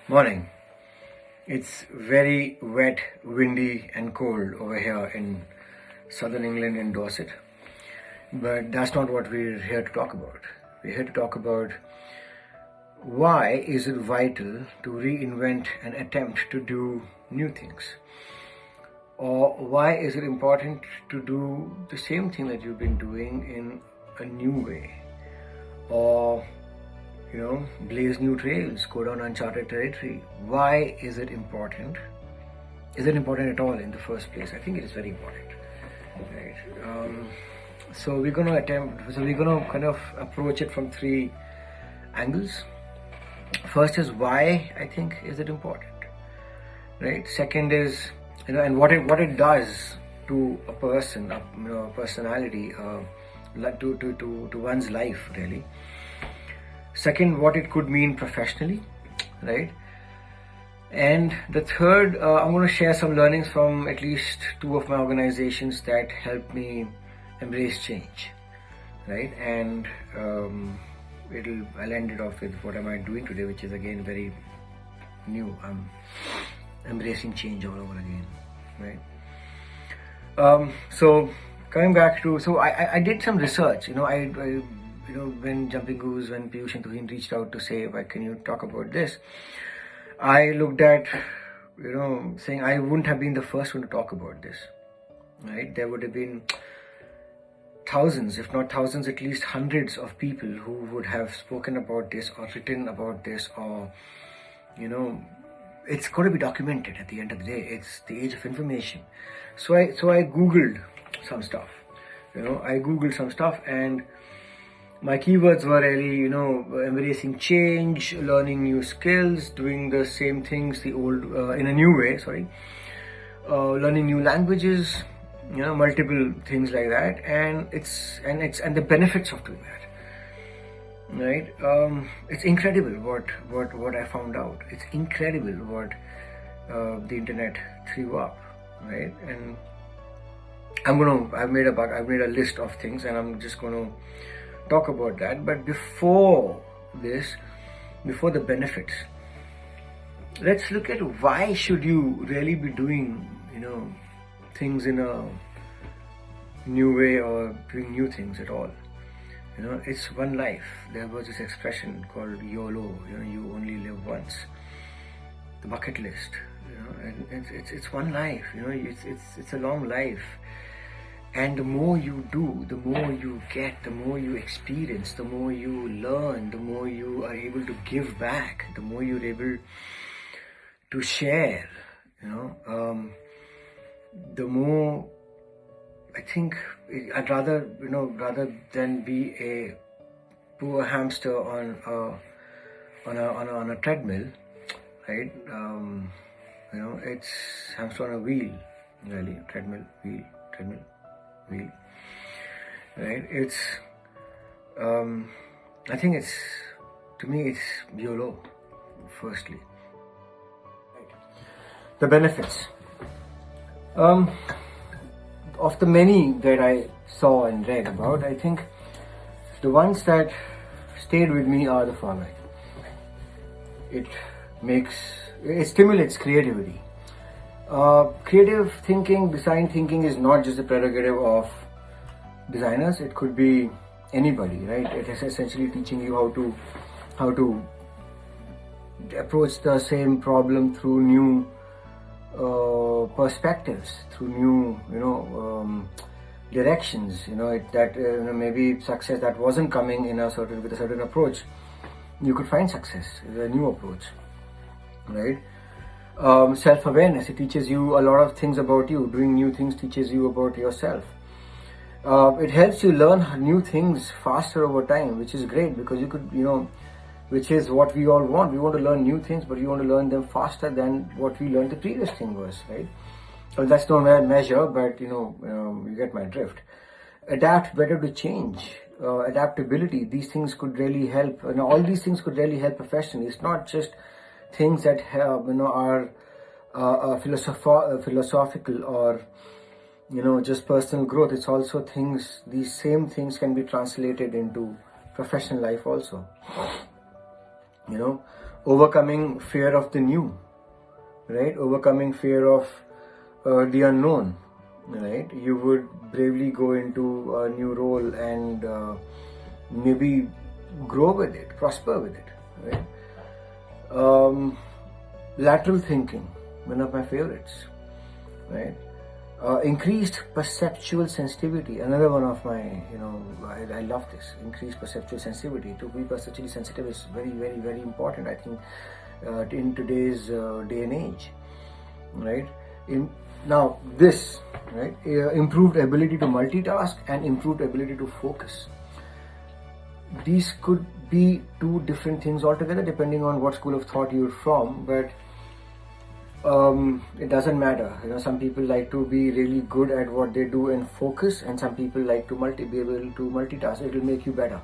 Morning. It's very wet, windy and cold over here in southern England in Dorset. But that's not what we're here to talk about. We're here to talk about why is it vital to reinvent and attempt to do new things? Or why is it important to do the same thing that you've been doing in a new way? Or blaze new trails, go down uncharted territory. Why is it important? Is it important at all in the first place? I think it is very important, right? So we're going to kind of approach it from three angles. First is why I think is it important, right? Second is, and what it does to a person, a personality, to one's life, really. Second, what it could mean professionally, right? And the third, I'm going to share some learnings from at least two of my organizations that helped me embrace change, right? And I'll end it off with what am I doing today, which is again very new. I'm embracing change all over again, right? So coming back to, I did some research. When Jumping Goose, when Piyush and Tuhin reached out to say, "Why can you talk about this?" I looked at, saying I wouldn't have been the first one to talk about this, right? There would have been thousands, if not thousands, at least hundreds of people who would have spoken about this or written about this, or, it's got to be documented at the end of the day. It's the age of information. So I Googled some stuff, and my keywords were really, embracing change, learning new skills, doing the same things the old in a new way. Learning new languages, multiple things like that, and the benefits of doing that. Right? It's incredible what I found out. It's incredible what the internet threw up. Right? And I've made a list of things, and I'm just going to talk about that. But before the benefits, let's look at why should you really be doing things in a new way or doing new things at all. It's one life. There was this expression called YOLO, you only live once. The bucket list, and it's one life. It's a long life. And the more you do, the more you get, the more you experience, the more you learn, the more you are able to give back, the more you're able to share, the more, I think, I'd rather than be a poor hamster on a treadmill, right? It's hamster on a wheel, really, treadmill, wheel. Right? It's I think to me it's YOLO, firstly. The benefits of the many that I saw and read about, I think the ones that stayed with me are the following. It stimulates creativity. Creative thinking, design thinking is not just the prerogative of designers. It could be anybody, right? It is essentially teaching you how to approach the same problem through new perspectives, through new directions. Maybe success that wasn't coming with a certain approach, you could find success with a new approach, right? Self-awareness, it teaches you a lot of things about you. Doing new things teaches you about yourself. It helps you learn new things faster over time, which is great, because you could, which is what we all want. We want to learn new things, but we want to learn them faster than what we learned the previous thing was, right? Well, that's no measure, but you get my drift. Adapt better to change. Adaptability, these things could really help, all these things could really help professionally. It's not just things that are philosophical or just personal growth. It's also these same things can be translated into professional life also. overcoming fear of the new, right? Overcoming fear of the unknown, right? You would bravely go into a new role and maybe grow with it, prosper with it, right? Lateral thinking, one of my favorites, right? Increased perceptual sensitivity, another one of my, I love this. Increased perceptual sensitivity. To be perceptually sensitive is very, very, very important, I think, in today's day and age, right? Now this, right? Improved ability to multitask and improved ability to focus. These could be two different things altogether, depending on what school of thought you're from, but it doesn't matter. Some people like to be really good at what they do and focus, and some people like to be able to multitask. It will make you better.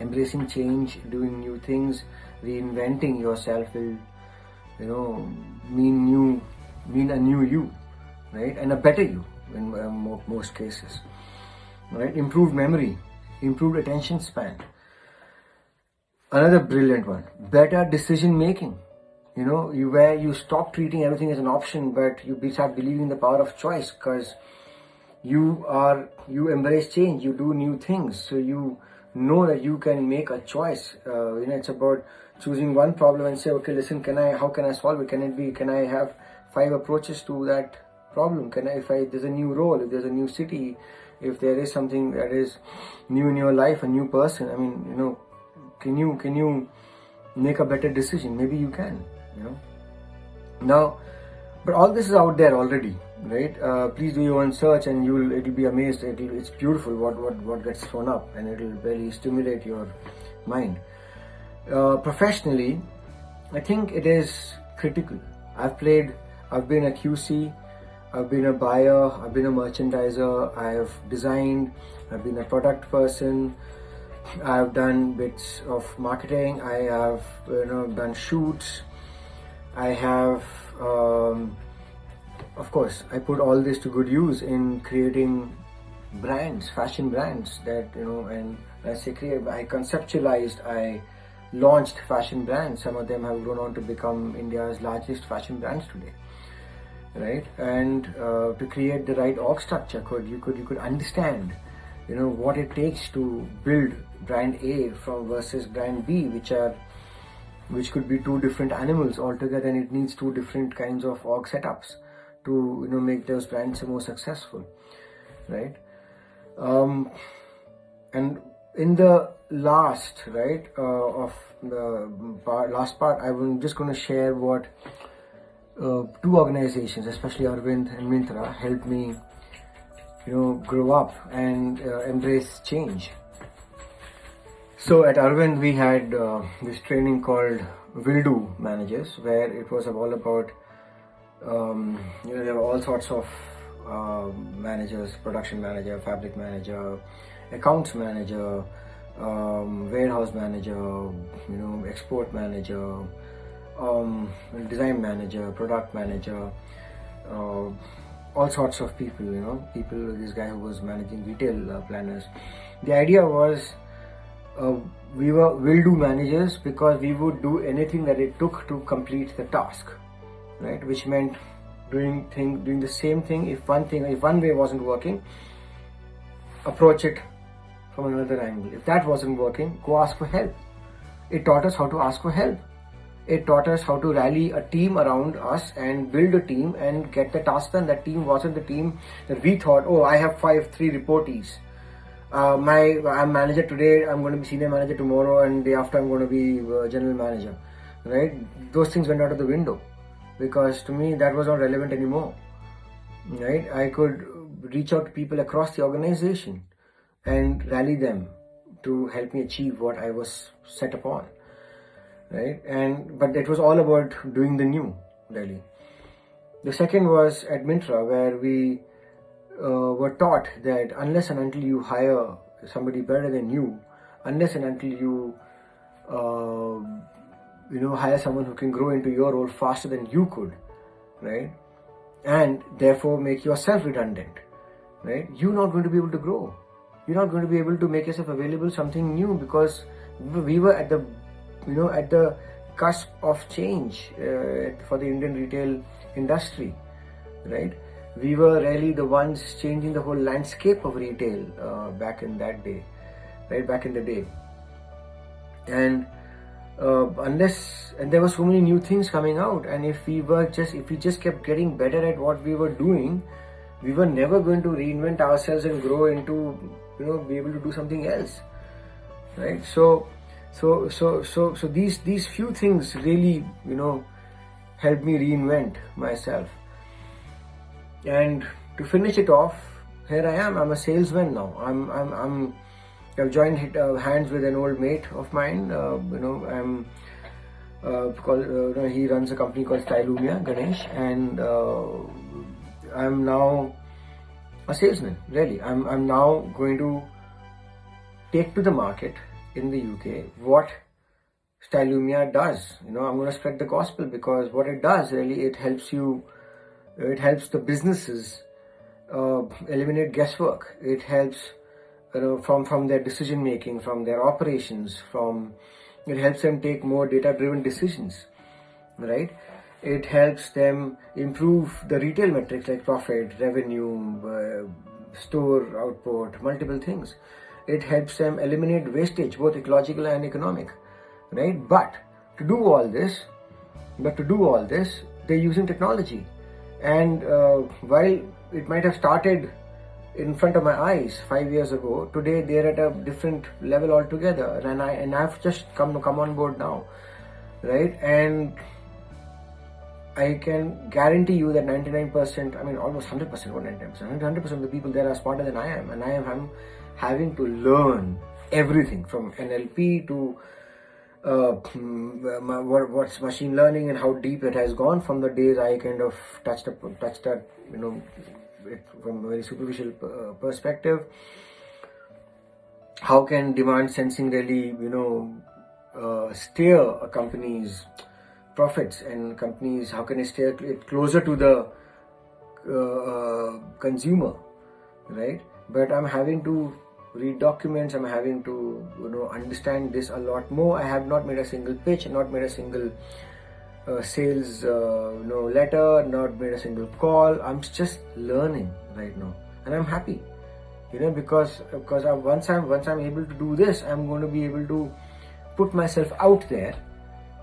Embracing change, doing new things, reinventing yourself will, mean a new you, right? And a better you in most cases, right? Improved memory, improved attention span. Another brilliant one, better decision making. Where you stop treating everything as an option, but you start believing in the power of choice, because you embrace change, you do new things, so you know that you can make a choice. It's about choosing one problem and say, okay, listen, how can I solve it? Can I have 5 approaches to that problem? If there's a new role, if there's a new city, if there is something that is new in your life, a new person, can you make a better decision? Maybe you can, Now, but all this is out there already, right? Please do your own search and it'll be amazed. It's beautiful what gets thrown up, and it'll really stimulate your mind. Professionally, I think it is critical. I've been a QC, I've been a buyer, I've been a merchandiser, I've designed, I've been a product person, I've done bits of marketing, I have done shoots, I have, of course, I put all this to good use in creating brands, fashion brands that, and I say create, I conceptualized, I launched fashion brands. Some of them have grown on to become India's largest fashion brands today, right? And to create the right org structure, you could understand, what it takes to build brand A versus brand B, which could be two different animals altogether, and it needs two different kinds of org setups to make those brands more successful, right? And in the last of the last part, I'm just going to share what 2 organizations, especially Arvind and Myntra, helped me grow up and embrace change. So at Arvind, we had this training called Will Do Managers, where it was all about, there were all sorts of managers: production manager, fabric manager, accounts manager, warehouse manager, export manager, design manager, product manager, all sorts of people, this guy who was managing retail planners. The idea was, we were will-do managers because we would do anything that it took to complete the task, right? Which meant doing the same thing. If one way wasn't working, approach it from another angle. If that wasn't working, go ask for help. It taught us how to ask for help. It taught us how to rally a team around us and build a team and get the task done. That team wasn't the team that we thought, oh, I have 3 reportees. I'm manager today, I'm going to be senior manager tomorrow, and day after I'm going to be general manager, right? Those things went out of the window, because to me that was not relevant anymore, right? I could reach out to people across the organization and rally them to help me achieve what I was set upon, right? But it was all about doing the new, really. The second was at Myntra, where we were taught that unless and until you hire somebody better than you, unless and until you hire someone who can grow into your role faster than you could, right, and therefore make yourself redundant, right, you're not going to be able to grow. You're not going to be able to make yourself available something new, because we were at the cusp of change for the Indian retail industry, right? We were really the ones changing the whole landscape of retail back in that day, right? Back in the day. And there were so many new things coming out, and if we just kept getting better at what we were doing, we were never going to reinvent ourselves and grow into, be able to do something else, right? So these few things really, helped me reinvent myself. And to finish it off, here I am. I'm a salesman now. I've joined hands with an old mate of mine. I'm he runs a company called Stylumia, Ganesh, and I'm now a salesman. Really, I'm now going to take to the market in the UK what Stylumia does. I'm going to spread the gospel, because what it does really, it helps the businesses eliminate guesswork. It helps from their decision making, from their operations, it helps them take more data-driven decisions, right? It helps them improve the retail metrics like profit, revenue, store output, multiple things. It helps them eliminate wastage, both ecological and economic, right? But to do all this, they're using technology. And while it might have started in front of my eyes 5 years ago, today they're at a different level altogether, and I've just come on board now, right? And I can guarantee you that 99%, almost 100%, not 99%, 100% of the people there are smarter than I am, and I'm having to learn everything from NLP to what's machine learning, and how deep it has gone from the days I kind of touched that, from a very superficial perspective. How can demand sensing really, steer a company's profits, and companies, how can it steer it closer to the consumer, right? But I'm having to read documents, I'm having to understand this a lot more. I have not made a single pitch, not made a single sales letter, not made a single call. I'm just learning right now, and I'm happy, because once I'm able to do this, I'm going to be able to put myself out there,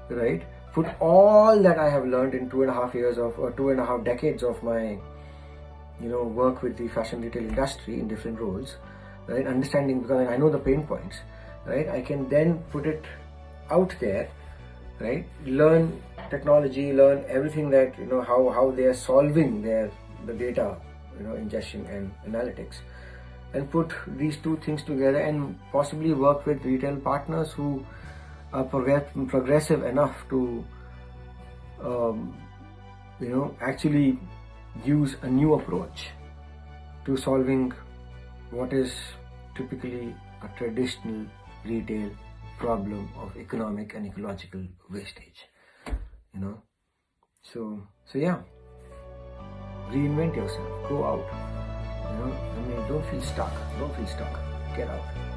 right? Put all that I have learned in 2.5 years or 2.5 decades of my work with the fashion retail industry in different roles, right? Understanding, because I know the pain points, right? I can then put it out there, right? Learn technology, learn everything that, how they are solving the data, ingestion and analytics, and put these two things together, and possibly work with retail partners who are progressive enough to, actually use a new approach to solving what is typically a traditional retail problem of economic and ecological wastage, so yeah, reinvent yourself, go out, don't feel stuck, get out.